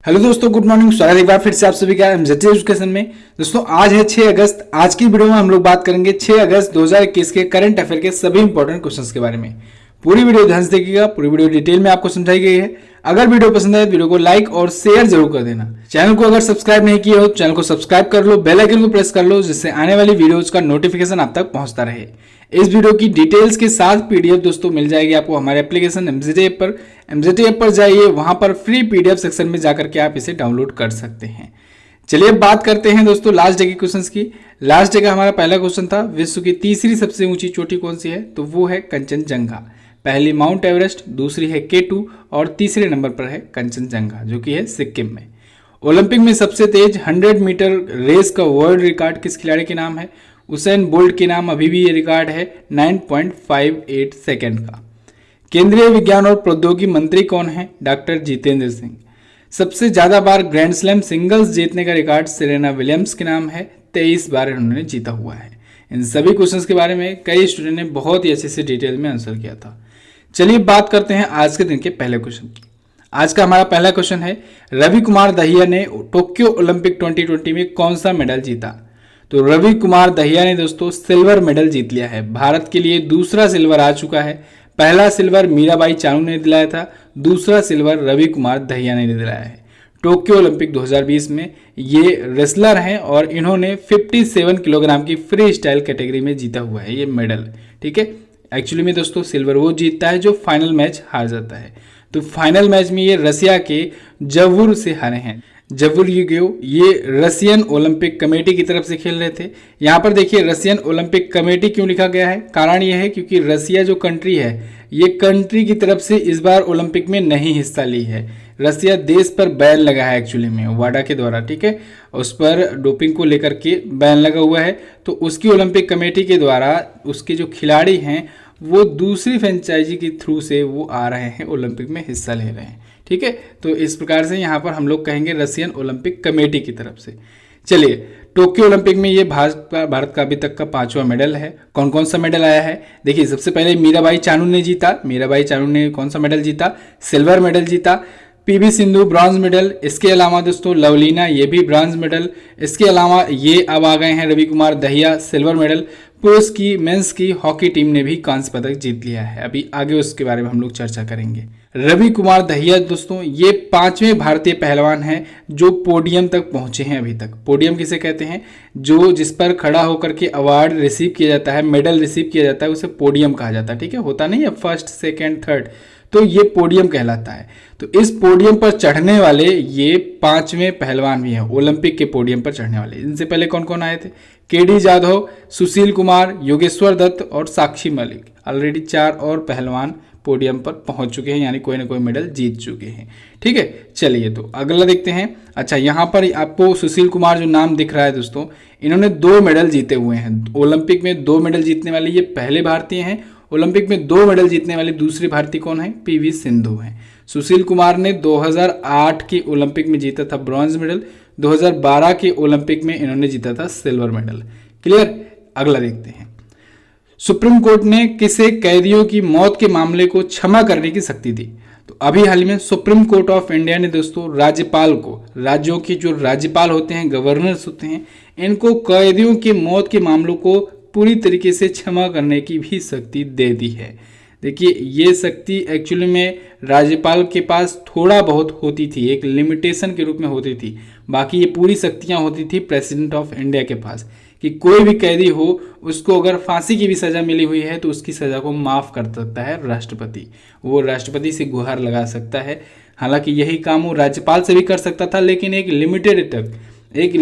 Hello दोस्तों, good morning. स्वागत एक बार फिर से आप सभी का एमजेटी एजुकेशन में। दोस्तों आज है 6 अगस्त। आज की वीडियो में हम लोग बात करेंगे 6 अगस्त 2021 के करंट अफेयर के सभी इंपॉर्टेंट क्वेश्चंस के बारे में। पूरी वीडियो ध्यान से देखिएगा, पूरी वीडियो डिटेल में आपको समझाई गई है। अगर वीडियो पसंद आए तो वीडियो को लाइक और शेयर जरूर कर देना। चैनल को अगर सब्सक्राइब नहीं किया हो तो चैनल को सब्सक्राइब कर लो, बेल आइकन को प्रेस कर लो, जिससे आने वाली वीडियोज का नोटिफिकेशन आप तक पहुंचता रहे। इस वीडियो की डिटेल्स के साथ पीडीएफ दोस्तों मिल जाएगी आपको हमारे एप्लीकेशन एमजेटी ऐप पर। एमजेटी ऐप पर जाइए, वहां पर फ्री पीडीएफ सेक्शन में जाकर के आप इसे डाउनलोड कर सकते हैं। चलिए अब बात करते हैं दोस्तों लास्ट डे के क्वेश्चंस की। लास्ट डे का हमारा पहला क्वेश्चन था, विश्व की तीसरी सबसे ऊंची चोटी कौन सी है? तो वो है कंचनजंगा। पहली माउंट एवरेस्ट, दूसरी है K2 और तीसरे नंबर पर है कंचनजंगा, जो कि है सिक्किम में। ओलंपिक में सबसे तेज 100 मीटर रेस का वर्ल्ड रिकॉर्ड किस खिलाड़ी के नाम है? उसेन बोल्ट के नाम अभी भी ये रिकॉर्ड है 9.58 सेकेंड का। केंद्रीय विज्ञान और प्रौद्योगिकी मंत्री कौन है? डॉक्टर जितेंद्र सिंह। सबसे ज्यादा बार ग्रैंड स्लैम सिंगल्स जीतने का रिकॉर्ड सेरेना विलियम्स के नाम है, 23 बार इन्होंने जीता हुआ है। इन सभी क्वेश्चंस के बारे में कई स्टूडेंट ने बहुत ही अच्छे से डिटेल में आंसर किया था। चलिए बात करते हैं आज के दिन के पहले क्वेश्चन की। आज का हमारा पहला क्वेश्चन है, रवि कुमार दहिया ने टोक्यो ओलंपिक 2020 में कौन सा मेडल जीता? तो रवि कुमार दहिया ने दोस्तों सिल्वर मेडल जीत लिया है। भारत के लिए दूसरा सिल्वर आ चुका है। पहला सिल्वर मीराबाई चानू ने दिलाया था, दूसरा सिल्वर रवि कुमार दहिया ने दिलाया है। टोक्यो ओलंपिक 2020 में ये रेसलर हैं और इन्होंने 57 किलोग्राम की फ्री स्टाइल कैटेगरी में जीता हुआ है ये मेडल। ठीक है, एक्चुअली में दोस्तों सिल्वर वो जीतता है जो फाइनल मैच हार जाता है। तो फाइनल मैच में ये रसिया के जवुर से हारे हैं। जवुर ये रसियन ओलंपिक कमेटी की तरफ से खेल रहे थे। यहाँ पर देखिए रसियन ओलंपिक कमेटी क्यों लिखा गया है? कारण ये है क्योंकि रसिया जो कंट्री है, ये कंट्री की तरफ से इस बार ओलंपिक में नहीं हिस्सा ली है। रसिया देश पर बैन लगा है एक्चुअली में वाडा के द्वारा। ठीक है, उस पर डोपिंग को लेकर के बैन लगा हुआ है। तो उसकी ओलंपिक कमेटी के द्वारा उसके जो खिलाड़ी हैं वो दूसरी फ्रेंचाइजी के थ्रू से वो आ रहे हैं, ओलंपिक में हिस्सा ले रहे हैं। ठीक है, तो इस प्रकार से यहाँ पर हम लोग कहेंगे रसियन ओलंपिक कमेटी की तरफ से। चलिए, टोक्यो ओलंपिक में ये भारत का अभी तक का 5वां मेडल है। कौन कौन सा मेडल आया है? देखिए, सबसे पहले मीराबाई चानू ने जीता। मीराबाई चानू ने कौन सा मेडल जीता? सिल्वर मेडल जीता। PV Sindhu bronze medal. इसके अलावा दोस्तों लवलीना ये भी ब्रॉन्ज मेडल। इसके अलावा ये अब आ गए हैं रवि कुमार दहिया, सिल्वर मेडल। पुरुष की मेंस की हॉकी टीम ने भी कांस्य पदक जीत लिया है। अभी आगे उसके बारे में हम लोग चर्चा करेंगे। रवि कुमार दहिया दोस्तों ये 5वें भारतीय पहलवान हैं जो पोडियम तक पहुंचे हैं अभी तक। पोडियम किसे कहते हैं? जो जिस पर खड़ा होकर के अवार्ड रिसीव किया जाता है, मेडल रिसीव किया जाता है, उसे पोडियम कहा जाता है। ठीक है, होता नहीं है फर्स्ट सेकेंड थर्ड, तो ये पोडियम कहलाता है। तो इस पोडियम पर चढ़ने वाले ये 5वें पहलवान भी हैं, ओलंपिक के पोडियम पर चढ़ने वाले। इनसे पहले कौन कौन आए थे? केडी जाधव, सुशील कुमार, योगेश्वर दत्त और साक्षी मलिक। ऑलरेडी 4 और पहलवान पोडियम पर पहुंच चुके हैं, यानी कोई ना कोई मेडल जीत चुके हैं। ठीक है, चलिए तो अगला देखते हैं। अच्छा, यहाँ पर आपको सुशील कुमार जो नाम दिख रहा है दोस्तों, इन्होंने 2 मेडल जीते हुए हैं ओलंपिक में। 2 मेडल जीतने वाले ये पहले भारतीय हैं। ओलंपिक में 2 मेडल जीतने वाले दूसरे भारतीय कौन है? पीवी सिंधु हैं। सुशील कुमार ने 2008 की ओलंपिक में जीता था ब्रॉन्ज मेडल। 2012 के ओलंपिक में इन्होंने जीता था सिल्वर मेडल। क्लियर? अगला देखते हैं। सुप्रीम कोर्ट ने किसे कैदियों की मौत के मामले को क्षमा करने की शक्ति दी? तो अभी हाल ही में सुप्रीम कोर्ट ऑफ इंडिया ने दोस्तों राज्यपाल को, राज्यों के जो राज्यपाल होते हैं, गवर्नर्स होते हैं, इनको कैदियों के मौत के मामलों को पूरी तरीके से क्षमा करने की भी शक्ति दे दी है। देखिए, ये शक्ति एक्चुअली में राज्यपाल के पास थोड़ा बहुत होती थी, एक लिमिटेशन के रूप में होती थी। बाकी ये पूरी शक्तियां होती थी प्रेसिडेंट ऑफ इंडिया के पास, कि कोई भी कैदी हो उसको अगर फांसी की भी सजा मिली हुई है तो उसकी सजा को माफ कर सकता है राष्ट्रपति। वो राष्ट्रपति से गुहार लगा सकता है। हालांकि यही काम वो राज्यपाल से भी कर सकता था, लेकिन एक लिमिटेड तक, एक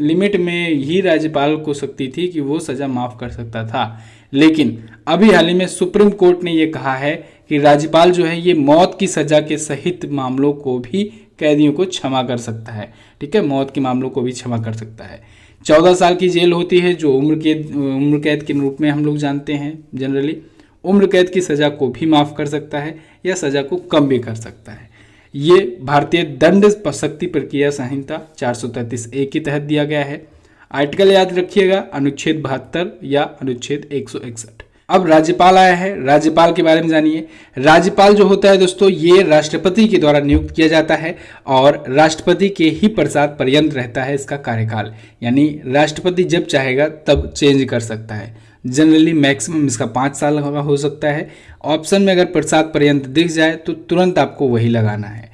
लिमिट में ही राज्यपाल को शक्ति थी कि वो सजा माफ कर सकता था। लेकिन अभी हाल ही में सुप्रीम कोर्ट ने ये कहा है कि राज्यपाल जो है ये मौत की सजा के सहित मामलों को भी कैदियों को क्षमा कर सकता है। ठीक है, मौत के मामलों को भी क्षमा कर सकता है। 14 साल की जेल होती है जो उम्र कैद के रूप में हम लोग जानते हैं जनरली। उम्र कैद की सजा को भी माफ कर सकता है या सजा को कम भी कर सकता है। ये भारतीय दंड शक्ति प्रक्रिया संहिता 433A के तहत दिया गया है। आर्टिकल याद रखिएगा, अनुच्छेद 72 या अनुच्छेद 161। अब राज्यपाल आया है, राज्यपाल के बारे में जानिए। राज्यपाल जो होता है दोस्तों, ये राष्ट्रपति के द्वारा नियुक्त किया जाता है और राष्ट्रपति के ही प्रसाद पर्यंत रहता है इसका कार्यकाल, यानी राष्ट्रपति जब चाहेगा तब चेंज कर सकता है। जनरली मैक्सिमम इसका 5 साल का हो सकता है। ऑप्शन में अगर प्रसाद पर्यंत दिख जाए तो तुरंत आपको वही लगाना है।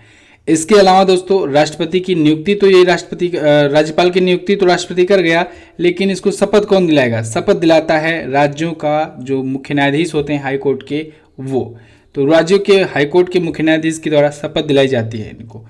इसके अलावा दोस्तों राष्ट्रपति की नियुक्ति तो ये राज्यपाल की नियुक्ति तो राष्ट्रपति कर गया, लेकिन इसको शपथ कौन दिलाएगा? शपथ दिलाता है राज्यों का जो मुख्य न्यायाधीश होते हैं हाई कोर्ट के, वो। तो राज्यों के हाई कोर्ट के मुख्य न्यायाधीश के द्वारा शपथ दिलाई जाती है इनको।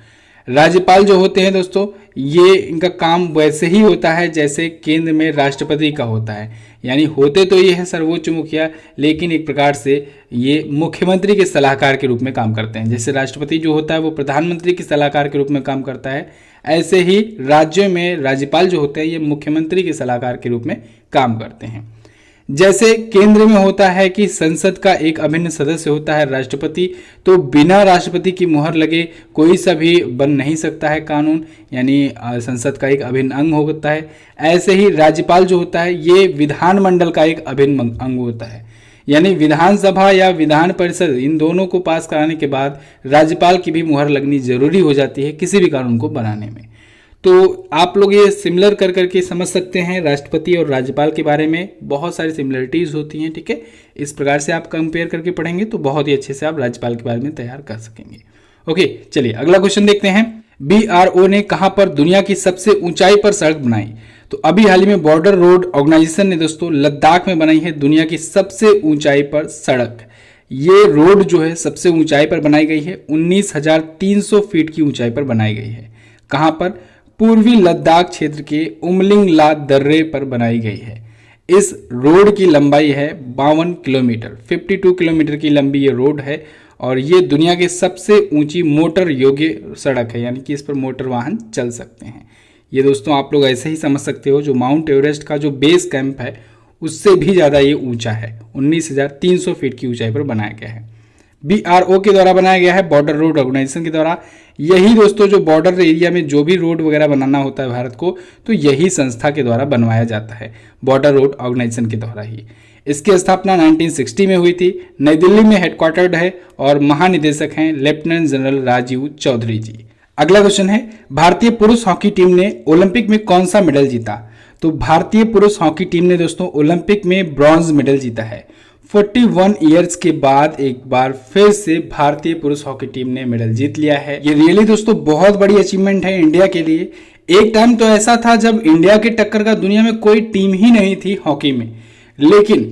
राज्यपाल जो होते हैं दोस्तों, ये इनका काम वैसे ही होता है जैसे केंद्र में राष्ट्रपति का होता है, यानी होते तो ये है सर्वोच्च मुखिया, लेकिन एक प्रकार से ये मुख्यमंत्री के सलाहकार के रूप में काम करते हैं। जैसे राष्ट्रपति जो होता है वो प्रधानमंत्री के सलाहकार के रूप में काम करता है, ऐसे ही राज्यों में राज्यपाल जो होते हैं ये मुख्यमंत्री के सलाहकार के रूप में काम करते हैं। जैसे केंद्र में होता है कि संसद का एक अभिन्न सदस्य होता है राष्ट्रपति, तो बिना राष्ट्रपति की मुहर लगे कोई सा भी बन नहीं सकता है कानून, यानी संसद का एक अभिन्न अंग होता है। ऐसे ही राज्यपाल जो होता है ये विधानमंडल का एक अभिन्न अंग होता है, यानी विधानसभा या विधान परिषद इन दोनों को पास कराने के बाद राज्यपाल की भी मुहर लगनी जरूरी हो जाती है किसी भी कानून को बनाने में। तो आप लोग ये सिमिलर कर करके समझ सकते हैं राष्ट्रपति और राज्यपाल के बारे में बहुत सारी सिमिलरिटीज़ होती हैं, ठीक है। इस प्रकार से आप कंपेयर करके पढ़ेंगे तो बहुत ही अच्छे से आप राज्यपाल के बारे में तैयार कर सकेंगे। ओके, चलिए अगला क्वेश्चन देखते हैं। BRO ने कहां पर दुनिया की सबसे ऊंचाई पर सड़क बनाई? तो अभी हाल ही में बॉर्डर रोड ऑर्गेनाइजेशन ने दोस्तों लद्दाख में बनाई है दुनिया की सबसे ऊंचाई पर सड़क। ये रोड जो है सबसे ऊंचाई पर बनाई गई है, 19,300 फीट की ऊंचाई पर बनाई गई है। कहां पर? पूर्वी लद्दाख क्षेत्र के उमलिंग ला दर्रे पर बनाई गई है। इस रोड की लंबाई है 52 किलोमीटर, 52 किलोमीटर की लंबी ये रोड है और ये दुनिया की सबसे ऊंची मोटर योग्य सड़क है, यानी कि इस पर मोटर वाहन चल सकते हैं। ये दोस्तों आप लोग ऐसे ही समझ सकते हो, जो माउंट एवरेस्ट का जो बेस कैंप है उससे भी ज़्यादा ये ऊंचा है, 19,300 फीट की ऊंचाई पर बनाया गया है। BRO के द्वारा बनाया गया है, बॉर्डर रोड ऑर्गेनाइजेशन के द्वारा। यही दोस्तों जो बॉर्डर एरिया में जो भी रोड वगैरह बनाना होता है भारत को, तो यही संस्था के द्वारा बनवाया जाता है, बॉर्डर रोड ऑर्गेनाइजेशन के द्वारा ही। इसकी स्थापना 1960 में हुई थी, नई दिल्ली में हेडक्वार्टर्ड है और महानिदेशक हैं लेफ्टिनेंट जनरल राजीव चौधरी जी। अगला क्वेश्चन है, भारतीय पुरुष हॉकी टीम ने ओलंपिक में कौन सा मेडल जीता? तो भारतीय पुरुष हॉकी टीम ने दोस्तों ओलंपिक में ब्रॉन्ज मेडल जीता है। 41 ईयर्स के बाद एक बार फिर से भारतीय पुरुष हॉकी टीम ने मेडल जीत लिया है। ये रियली दोस्तों बहुत बड़ी अचीवमेंट है इंडिया के लिए। एक टाइम तो ऐसा था जब इंडिया के टक्कर का दुनिया में कोई टीम ही नहीं थी हॉकी में, लेकिन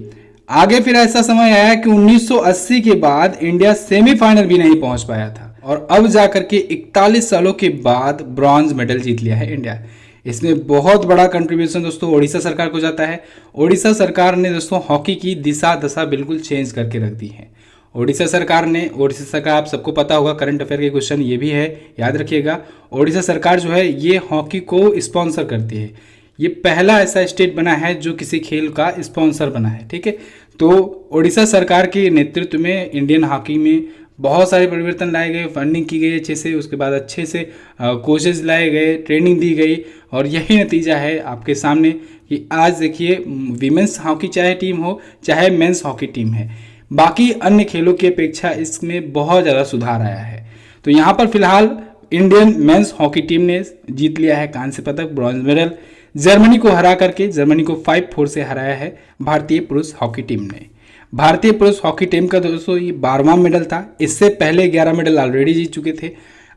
आगे फिर ऐसा समय आया कि 1980 के बाद इंडिया सेमीफाइनल भी नहीं पहुंच पाया था और अब जाकर के 41 सालों के बाद ब्रॉन्ज मेडल जीत लिया है इंडिया। इसमें बहुत बड़ा कंट्रीब्यूशन दोस्तों ओडिशा सरकार को जाता है। ओडिशा सरकार ने दोस्तों हॉकी की दिशा दशा बिल्कुल चेंज करके रख दी है। ओडिशा सरकार आप सबको पता होगा, करंट अफेयर के क्वेश्चन ये भी है, याद रखिएगा। ओडिशा सरकार जो है ये हॉकी को स्पॉन्सर करती है। ये पहला ऐसा स्टेट बना है जो किसी खेल का स्पॉन्सर बना है, ठीक है। तो ओडिशा सरकार के नेतृत्व में इंडियन हॉकी में बहुत सारे परिवर्तन लाए गए, फंडिंग की गई अच्छे से, उसके बाद अच्छे से कोचेज लाए गए, ट्रेनिंग दी गई और यही नतीजा है आपके सामने कि आज देखिए वीमेंस हॉकी चाहे टीम हो चाहे मेंस हॉकी टीम है, बाकी अन्य खेलों की अपेक्षा इसमें बहुत ज़्यादा सुधार आया है। तो यहाँ पर फिलहाल इंडियन मेंस हॉकी टीम ने जीत लिया है कांस्य पदक, ब्रॉन्ज मेडल। जर्मनी को हरा करके, जर्मनी को 5-4 से हराया है भारतीय पुरुष हॉकी टीम ने। भारतीय पुरुष हॉकी टीम का दोस्तों ये 12वां मेडल था। इससे पहले 11 मेडल ऑलरेडी जीत चुके थे।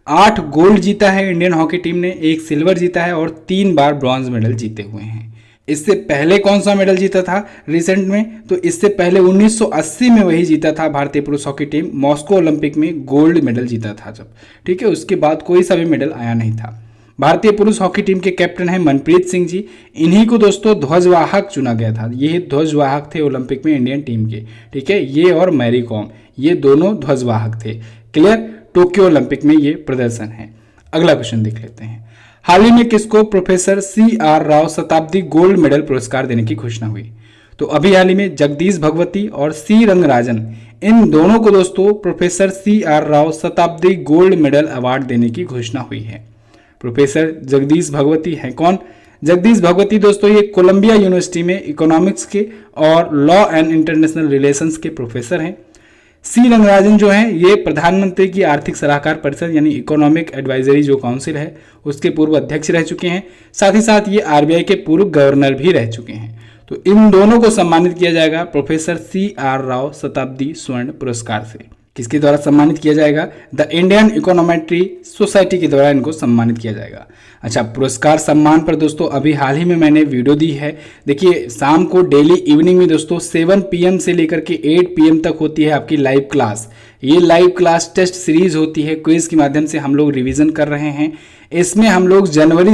8 गोल्ड जीता है इंडियन हॉकी टीम ने, 1 सिल्वर जीता है और 3 बार ब्रॉन्ज मेडल जीते हुए हैं। इससे पहले कौन सा मेडल जीता था रिसेंट में? तो इससे पहले 1980 में वही जीता था भारतीय पुरुष हॉकी टीम, मॉस्को ओलंपिक में गोल्ड मेडल जीता था जब, ठीक है। उसके बाद कोई सा भी मेडल आया नहीं था। भारतीय पुरुष हॉकी टीम के कैप्टन हैं मनप्रीत सिंह जी। इन्हीं को दोस्तों ध्वजवाहक चुना गया था। ये ध्वजवाहक थे ओलंपिक में इंडियन टीम के, ठीक है। ये और मैरी कॉम, ये दोनों ध्वजवाहक थे। क्लियर? टोक्यो ओलंपिक में ये प्रदर्शन है। अगला क्वेश्चन देख लेते हैं। हाल ही में किसको प्रोफेसर CR राव शताब्दी गोल्ड मेडल पुरस्कार देने की घोषणा हुई? तो अभी हाल ही में जगदीश भगवती और C रंगराजन, इन दोनों को दोस्तों प्रोफेसर CR राव शताब्दी गोल्ड मेडल अवार्ड देने की घोषणा हुई है। प्रोफेसर जगदीश भगवती हैं कौन? जगदीश भगवती दोस्तों ये कोलंबिया यूनिवर्सिटी में इकोनॉमिक्स के और लॉ एंड इंटरनेशनल रिलेशंस के प्रोफेसर हैं। सी रंगराजन जो हैं ये प्रधानमंत्री की आर्थिक सलाहकार परिषद यानी इकोनॉमिक एडवाइजरी जो काउंसिल है उसके पूर्व अध्यक्ष रह चुके हैं। साथ ही साथ ये आरबीआई के पूर्व गवर्नर भी रह चुके हैं। तो इन दोनों को सम्मानित किया जाएगा प्रोफेसर CR राव शताब्दी स्वर्ण पुरस्कार से। किसके द्वारा सम्मानित किया जाएगा? द इंडियन इकोनॉमेट्री सोसाइटी के द्वारा इनको सम्मानित किया जाएगा। अच्छा, पुरस्कार सम्मान पर दोस्तों अभी हाल ही में मैंने वीडियो दी है। देखिए शाम को डेली इवनिंग में दोस्तों 7 PM से लेकर के 8 PM तक होती है आपकी लाइव क्लास। ये लाइव क्लास टेस्ट सीरीज होती है, क्विज के माध्यम से हम लोग रिवीजन कर रहे हैं। इसमें हम लोग जनवरी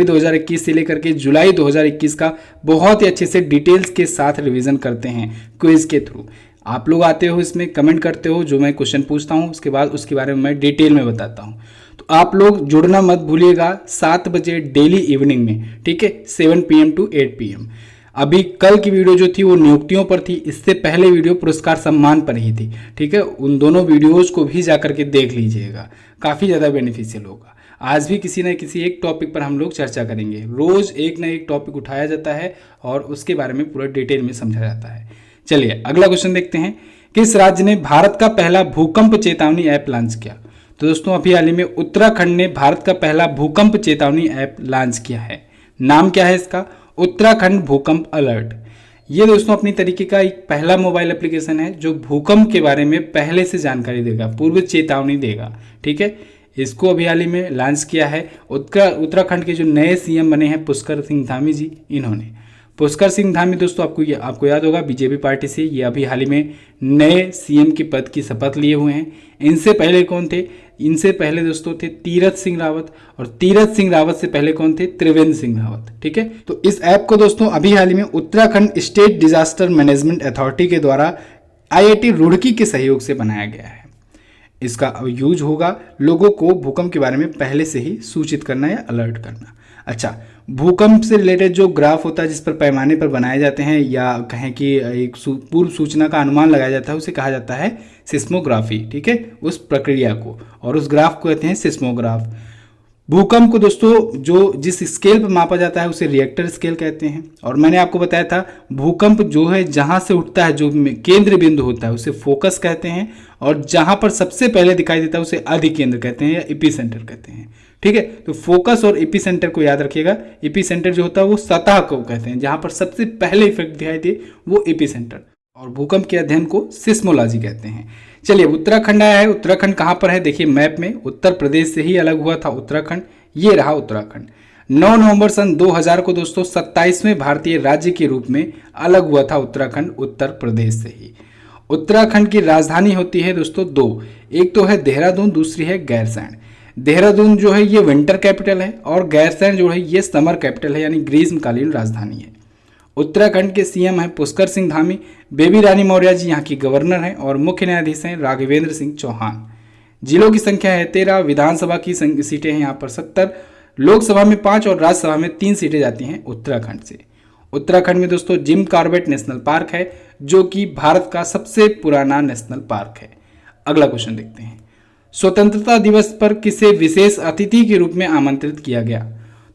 2021 से लेकर के जुलाई 2021 का बहुत ही अच्छे से डिटेल्स के साथ रिवीजन करते हैं क्विज के थ्रू। आप लोग आते हो इसमें कमेंट करते हो, जो मैं क्वेश्चन पूछता हूँ उसके बाद उसके बारे में मैं डिटेल में बताता हूँ। तो आप लोग जुड़ना मत भूलिएगा 7 बजे डेली इवनिंग में, ठीक है, 7 PM to 8 PM। अभी कल की वीडियो जो थी वो नियुक्तियों पर थी, इससे पहले वीडियो पुरस्कार सम्मान पर ही थी, ठीक है। उन दोनों वीडियोज को भी जाकर के देख लीजिएगा, काफ़ी ज़्यादा बेनिफिशियल होगा। आज भी किसी न किसी एक टॉपिक पर हम लोग चर्चा करेंगे। रोज़ एक ना एक टॉपिक उठाया जाता है और उसके बारे में पूरा डिटेल में समझा जाता है। चलिए अगला क्वेश्चन देखते हैं। किस राज्य ने भारत का पहला भूकंप चेतावनी ऐप लॉन्च किया? तो दोस्तों अभी हाल ही में उत्तराखंड ने भारत का पहला भूकंप चेतावनी ऐप लॉन्च किया है। नाम क्या है इसका? उत्तराखंड भूकंप अलर्ट। ये दोस्तों अपनी तरीके का एक पहला मोबाइल एप्लीकेशन है जो भूकंप के बारे में पहले से जानकारी देगा, पूर्व चेतावनी देगा, ठीक है। इसको अभी हाल ही में लॉन्च किया है उत्तराखंड के जो नए CM बने हैं पुष्कर सिंह धामी जी, इन्होंने। पुष्कर सिंह धामी दोस्तों आपको याद होगा बीजेपी पार्टी से ये अभी हाल ही में नए CM के पद की शपथ लिए हुए हैं। इनसे पहले कौन थे? इनसे पहले दोस्तों थे तीरथ सिंह रावत, और तीरथ सिंह रावत से पहले कौन थे? त्रिवेंद्र सिंह रावत, ठीक है। तो इस ऐप को दोस्तों अभी हाल ही में Uttarakhand state disaster management authority के द्वारा IIT रुड़की के सहयोग से बनाया गया है। इसका यूज होगा लोगों को भूकंप के बारे में पहले से ही सूचित करना या अलर्ट करना। अच्छा, भूकंप से रिलेटेड जो ग्राफ होता है जिस पर पैमाने पर बनाए जाते हैं या कहें कि एक पूर्व सूचना का अनुमान लगाया जाता है उसे कहा जाता है सिस्मोग्राफी, ठीक है, उस प्रक्रिया को, और उस ग्राफ को कहते हैं सिस्मोग्राफ। भूकंप को दोस्तों जो जिस स्केल पर मापा जाता है उसे रिएक्टर स्केल कहते हैं। और मैंने आपको बताया था भूकंप जो है जहां से उठता है, जो केंद्र बिंदु होता है उसे फोकस कहते हैं, और जहां पर सबसे पहले दिखाई देता है उसे अधिकेंद्र कहते हैं या एपिसेंटर कहते हैं, ठीक है। तो फोकस और एपिसेंटर को याद रखिएगा। एपिसेंटर जो होता है वो सतह को कहते हैं, जहां पर सबसे पहले इफेक्ट दिखाई दे वो एपिसेंटर, और भूकंप के अध्ययन को सिस्मोलॉजी कहते हैं। चलिए उत्तराखंड आया है। उत्तराखंड कहाँ पर है? देखिए मैप में उत्तर प्रदेश से ही अलग हुआ था उत्तराखंड, ये रहा उत्तराखंड। 9 नवंबर सन 2000 को दोस्तों 27वें भारतीय राज्य के रूप में अलग हुआ था उत्तराखंड उत्तर प्रदेश से ही। उत्तराखंड की राजधानी होती है दोस्तों 2, एक तो है देहरादून, दूसरी है गैरसैंण। देहरादून जो है ये विंटर कैपिटल है और गैरसैंण जो है ये समर कैपिटल है, यानी ग्रीष्मकालीन राजधानी है। उत्तराखंड के CM हैं पुष्कर सिंह धामी, बेबी रानी मौर्य जी यहाँ की गवर्नर हैं, और मुख्य न्यायाधीश हैं राघवेंद्र सिंह चौहान। जिलों की संख्या है 13, विधानसभा की सीटें हैं यहाँ पर 70, लोकसभा में 5 और राज्यसभा में 3 सीटें जाती हैं उत्तराखंड से। उत्तराखंड में दोस्तों जिम कॉर्बेट नेशनल पार्क है जो कि भारत का सबसे पुराना नेशनल पार्क है। अगला क्वेश्चन देखते हैं। स्वतंत्रता दिवस पर किसे विशेष अतिथि के रूप में आमंत्रित किया गया?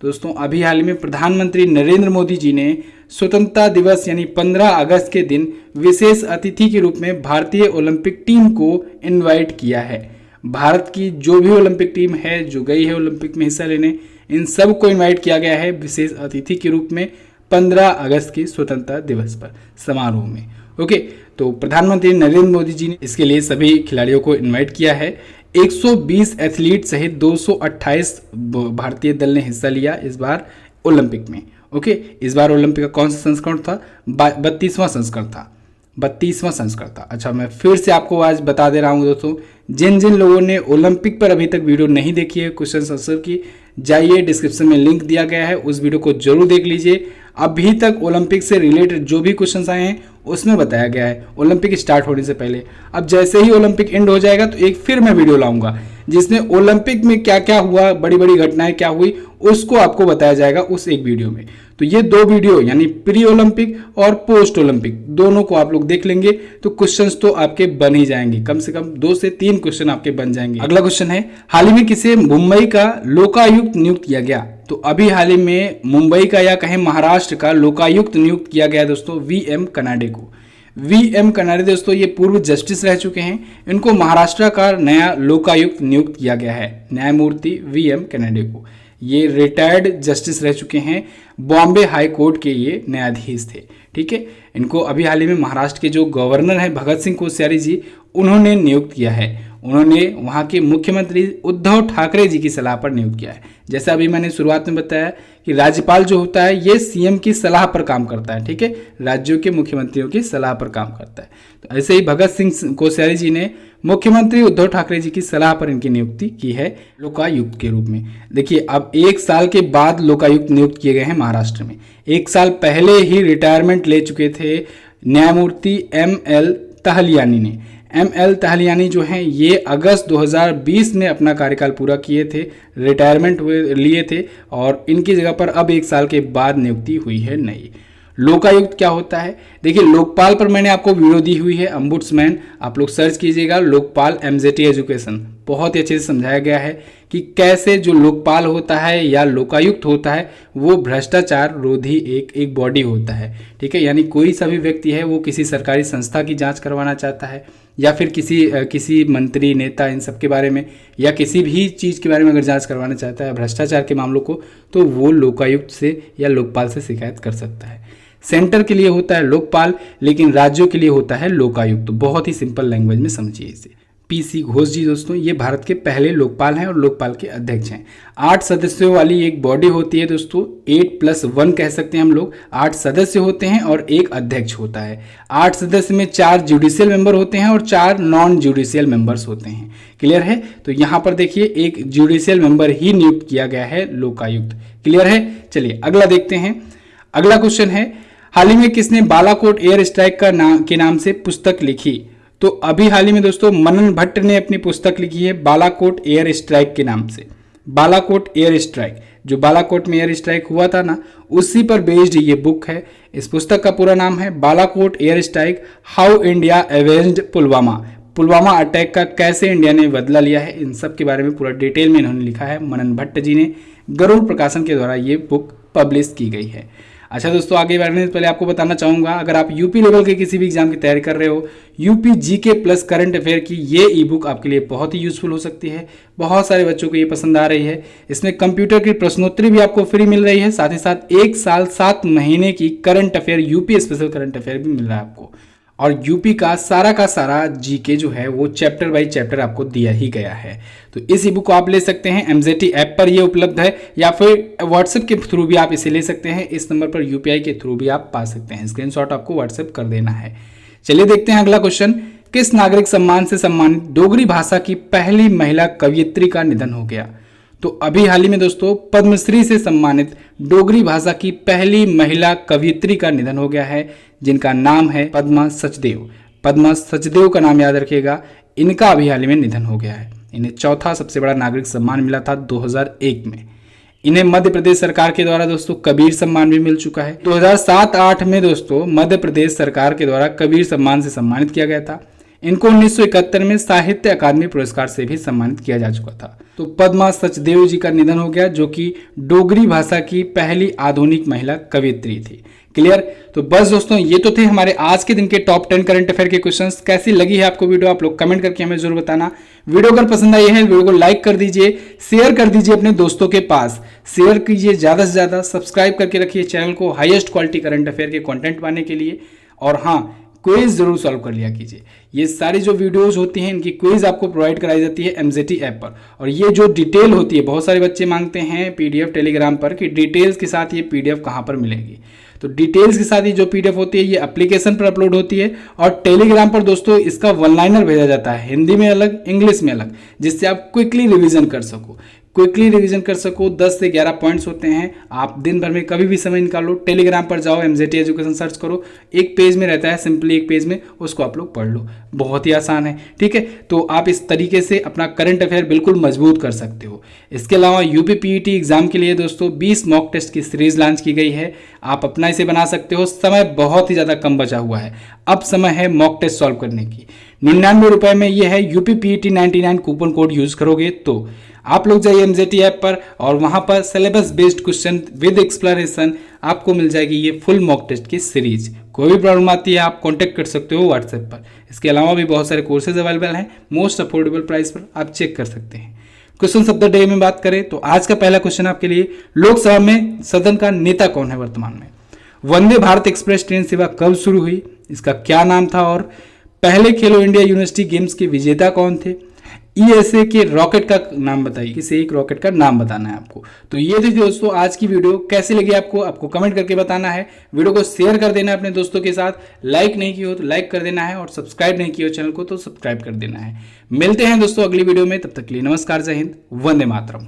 दोस्तों अभी हाल में प्रधानमंत्री नरेंद्र मोदी जी ने स्वतंत्रता दिवस यानी 15 अगस्त के दिन विशेष अतिथि के रूप में भारतीय ओलंपिक टीम को इनवाइट किया है। भारत की जो भी ओलंपिक टीम है जो गई है ओलंपिक में हिस्सा लेने, इन सब को इनवाइट किया गया है विशेष अतिथि के रूप में 15 अगस्त के स्वतंत्रता दिवस पर समारोह में। ओके, तो प्रधानमंत्री नरेंद्र मोदी जी ने इसके लिए सभी खिलाड़ियों को इनवाइट किया है। 120 एथलीट सहित 228 भारतीय दल ने हिस्सा लिया इस बार ओलंपिक में। ओके, इस बार ओलंपिक का कौन सा संस्करण था? 32वां संस्करण था, 32वां संस्करण था। अच्छा, मैं फिर से आपको आज बता दे रहा हूँ दोस्तों, जिन जिन लोगों ने ओलंपिक पर अभी तक वीडियो नहीं देखी है क्वेश्चन आंसर की, जाइए डिस्क्रिप्शन में लिंक दिया गया है, उस वीडियो को जरूर देख लीजिए। अभी तक ओलंपिक से रिलेटेड जो भी क्वेश्चंस आए हैं उसमें बताया गया है ओलंपिक स्टार्ट होने से पहले। अब जैसे ही ओलंपिक एंड हो जाएगा तो एक फिर मैं वीडियो लाऊंगा जिसमें ओलंपिक में क्या क्या हुआ, बड़ी बड़ी घटनाएं क्या हुई, उसको आपको बताया जाएगा उस एक वीडियो में। तो ये दो वीडियो यानी प्री ओलंपिक और पोस्ट ओलंपिक दोनों को आप लोग देख लेंगे तो क्वेश्चंस तो आपके बन ही जाएंगे, कम से कम 2 से 3 क्वेश्चन आपके बन जाएंगे। अगला क्वेश्चन है, हाल ही में किसे मुंबई का लोकायुक्त नियुक्त किया गया? तो अभी हाल ही में मुंबई का या कहें महाराष्ट्र का लोकायुक्त नियुक्त किया गया दोस्तों वीएम कनाडे को। वीएम कनाडे दोस्तों ये पूर्व जस्टिस रह चुके हैं, इनको महाराष्ट्र का नया लोकायुक्त नियुक्त किया गया है, न्यायमूर्ति वीएम कनाडे को। ये रिटायर्ड जस्टिस रह चुके हैं, बॉम्बे हाई कोर्ट के ये न्यायाधीश थे। ठीक है, इनको अभी हाल ही में महाराष्ट्र के जो गवर्नर हैं भगत सिंह कोश्यारी जी, उन्होंने नियुक्त किया है। उन्होंने वहाँ के मुख्यमंत्री उद्धव ठाकरे जी की सलाह पर नियुक्त किया है। जैसा अभी मैंने शुरुआत में बताया कि राज्यपाल जो होता है ये सीएम की सलाह पर काम करता है। ठीक है, राज्यों के मुख्यमंत्रियों की सलाह पर काम करता है। तो ऐसे ही भगत सिंह कोश्यारी जी ने मुख्यमंत्री उद्धव ठाकरे जी की सलाह पर इनकी नियुक्ति की है लोकायुक्त के रूप में। देखिए, अब 1 साल के बाद लोकायुक्त नियुक्त किए गए हैं महाराष्ट्र में। 1 साल पहले ही रिटायरमेंट ले चुके थे न्यायमूर्ति एम.एल. तहलियानी ने। एम.एल. तहलियानी जो हैं ये अगस्त 2020 में अपना कार्यकाल पूरा किए थे, रिटायरमेंट लिए थे और इनकी जगह पर अब 1 साल के बाद नियुक्ति हुई है नई। लोकायुक्त क्या होता है? देखिए, लोकपाल पर मैंने आपको वीडियो दी हुई है, अम्बुड्समैन, आप लोग सर्च कीजिएगा लोकपाल एमजेटी एजुकेशन। बहुत ही अच्छे से समझाया गया है कि कैसे जो लोकपाल होता है या लोकायुक्त होता है वो भ्रष्टाचार रोधी एक बॉडी होता है। ठीक है, यानी कोई सा भी व्यक्ति है वो किसी सरकारी संस्था की जांच करवाना चाहता है या फिर किसी मंत्री नेता इन सब के बारे में या किसी भी चीज़ के बारे में अगर जांच करवाना चाहता है भ्रष्टाचार के मामलों को, तो वो लोकायुक्त से या लोकपाल से शिकायत कर सकता है। सेंटर के लिए होता है लोकपाल, लेकिन राज्यों के लिए होता है लोकायुक्त। बहुत ही सिंपल लैंग्वेज में समझिए इसे। पीसी घोष जी दोस्तों ये भारत के पहले लोकपाल हैं और लोकपाल के अध्यक्ष हैं। 8 सदस्यों वाली एक बॉडी होती है दोस्तों, 8+1 कह सकते हैं हम लोग। 8 सदस्य होते हैं और एक अध्यक्ष होता है। 8 सदस्य में 4 जुडिशियल मेंबर होते हैं और 4 नॉन जुडिशियल मेंबर्स होते हैं। क्लियर है? तो यहाँ पर देखिए एक जुडिशियल मेंबर ही नियुक्त किया गया है लोकायुक्त। क्लियर है? चलिए अगला देखते हैं। अगला क्वेश्चन है, हाल ही में किसने बालाकोट एयर स्ट्राइक के नाम से पुस्तक लिखी? तो अभी हाल ही में दोस्तों मनन भट्ट ने अपनी पुस्तक लिखी है बालाकोट एयर स्ट्राइक के नाम से। बालाकोट एयर स्ट्राइक, जो बालाकोट में एयर स्ट्राइक हुआ था ना, उसी पर बेस्ड ये बुक है। इस पुस्तक का पूरा नाम है Balakot air strike, how India एवेंज्ड Pulwama. Pulwama attack का कैसे इंडिया ने बदला लिया है, इन सब के बारे में पूरा डिटेल में इन्होंने लिखा है। मनन भट्ट जी ने गरुड़ प्रकाशन के द्वारा ये बुक पब्लिश की गई है। अच्छा दोस्तों, आगे बढ़ने से पहले आपको बताना चाहूँगा, अगर आप यूपी लेवल के किसी भी एग्जाम की तैयारी कर रहे हो, UP GK plus current affair की ये ई बुक आपके लिए बहुत ही यूजफुल हो सकती है। बहुत सारे बच्चों को ये पसंद आ रही है। इसमें कंप्यूटर की प्रश्नोत्तरी भी आपको फ्री मिल रही है, साथ ही साथ 1 साल 7 महीने की current affair UP special current affair भी मिल रहा है आपको। और यूपी का सारा जीके जो है वो चैप्टर बाई चैप्टर आपको दिया ही गया है। तो इस ई बुक को आप ले सकते हैं, एमजेटी ऐप पर ये उपलब्ध है या फिर व्हाट्सएप के थ्रू भी आप इसे ले सकते हैं। इस नंबर पर यूपीआई के थ्रू भी आप पा सकते हैं। स्क्रीनशॉट आपको व्हाट्सएप कर देना है। चलिए देखते हैं अगला क्वेश्चन, किस नागरिक सम्मान से सम्मानित डोगरी भाषा की पहली महिला कवयित्री का निधन हो गया? तो अभी हाल ही में दोस्तों पद्मश्री से सम्मानित डोगरी भाषा की पहली महिला कवयित्री का निधन हो गया है, जिनका नाम है पद्मा सचदेव। पद्मा सचदेव का नाम याद रखिएगा। इनका अभी हाल ही में निधन हो गया है। इन्हें चौथा सबसे बड़ा नागरिक सम्मान मिला था 2001 में। इन्हें मध्य प्रदेश सरकार के द्वारा दोस्तों कबीर सम्मान भी मिल चुका है। 2007-8 में दोस्तों मध्य प्रदेश सरकार के द्वारा कबीर सम्मान से सम्मानित किया गया था। इनको 1971 में साहित्य अकादमी पुरस्कार से भी सम्मानित किया जा चुका था। तो पद्मा सचदेव जी का निधन हो गया, जो कि डोगरी भाषा की पहली आधुनिक महिला कवयित्री थी। क्लियर? तो बस दोस्तों ये तो थे हमारे आज के दिन के टॉप 10 करंट अफेयर के क्वेश्चंस। कैसी लगी है आपको वीडियो, आप लोग कमेंट करके हमें जरूर बताना। वीडियो अगर पसंद आई है वीडियो को लाइक कर दीजिए, शेयर कर दीजिए अपने दोस्तों के पास, शेयर कीजिए ज्यादा से ज्यादा, सब्सक्राइब करके रखिए चैनल को हाईएस्ट क्वालिटी करंट अफेयर के कंटेंट पाने के लिए। और हाँ, क्विज जरूर सॉल्व कर लिया कीजिए। ये सारी जो वीडियोस होती हैं इनकी क्विज आपको प्रोवाइड कराई जाती है एमजेटी ऐप पर। और ये जो डिटेल होती है, बहुत सारे बच्चे मांगते हैं पीडीएफ टेलीग्राम पर कि डिटेल्स के साथ ये पीडीएफ कहाँ पर मिलेगी। तो डिटेल्स के साथ ये जो पीडीएफ होती है ये एप्लीकेशन पर अपलोड होती है और टेलीग्राम पर दोस्तों इसका वन लाइनर भेजा जाता है, हिंदी में अलग इंग्लिश में अलग, जिससे आप क्विकली रिवीजन कर सको। क्विकली रिवीजन कर सको। 10 से 11 पॉइंट्स होते हैं, आप दिन भर में कभी भी समय निकालो। टेलीग्राम पर जाओ, MZT एजुकेशन सर्च करो, एक पेज में रहता है, सिंपली एक पेज में, उसको आप लोग पढ़ लो, बहुत ही आसान है। ठीक है, तो आप इस तरीके से अपना करंट अफेयर बिल्कुल मजबूत कर सकते हो। इसके अलावा UPPET एग्जाम के लिए दोस्तों 20 मॉक टेस्ट की सीरीज लॉन्च की गई है, आप अपना इसे बना सकते हो। समय बहुत ही ज़्यादा कम बचा हुआ है, अब समय है मॉक टेस्ट सॉल्व करने की। 99 रुपये में ये है। UPPET 99 कूपन कोड यूज़ करोगे तो आप लोग जाइए MZT ऐप पर और वहाँ पर syllabus based question with explanation आपको मिल जाएगी ये फुल मॉक टेस्ट की सीरीज। कोई भी प्रॉब्लम आती है आप कांटेक्ट कर सकते हो व्हाट्सएप पर। इसके अलावा भी बहुत सारे कोर्सेज अवेलेबल हैं मोस्ट अफोर्डेबल प्राइस पर, आप चेक कर सकते हैं। क्वेश्चन ऑफ द डे में बात करें तो आज का पहला क्वेश्चन आपके लिए, लोकसभा में सदन का नेता कौन है वर्तमान में? वंदे भारत एक्सप्रेस ट्रेन सेवा कब शुरू हुई, इसका क्या नाम था, और पहले खेलो इंडिया यूनिवर्सिटी गेम्स के विजेता कौन थे? ESA के रॉकेट का नाम बताइए, किसी एक रॉकेट का नाम बताना है आपको। तो ये थी दोस्तों आज की वीडियो, कैसी लगी आपको कमेंट करके बताना है। वीडियो को शेयर कर देना है अपने दोस्तों के साथ, लाइक नहीं किया हो तो लाइक कर देना है, और सब्सक्राइब नहीं किया हो चैनल को तो सब्सक्राइब कर देना है। मिलते हैं दोस्तों अगली वीडियो में, तब तक के लिए नमस्कार, जय हिंद, वंदे मातरम।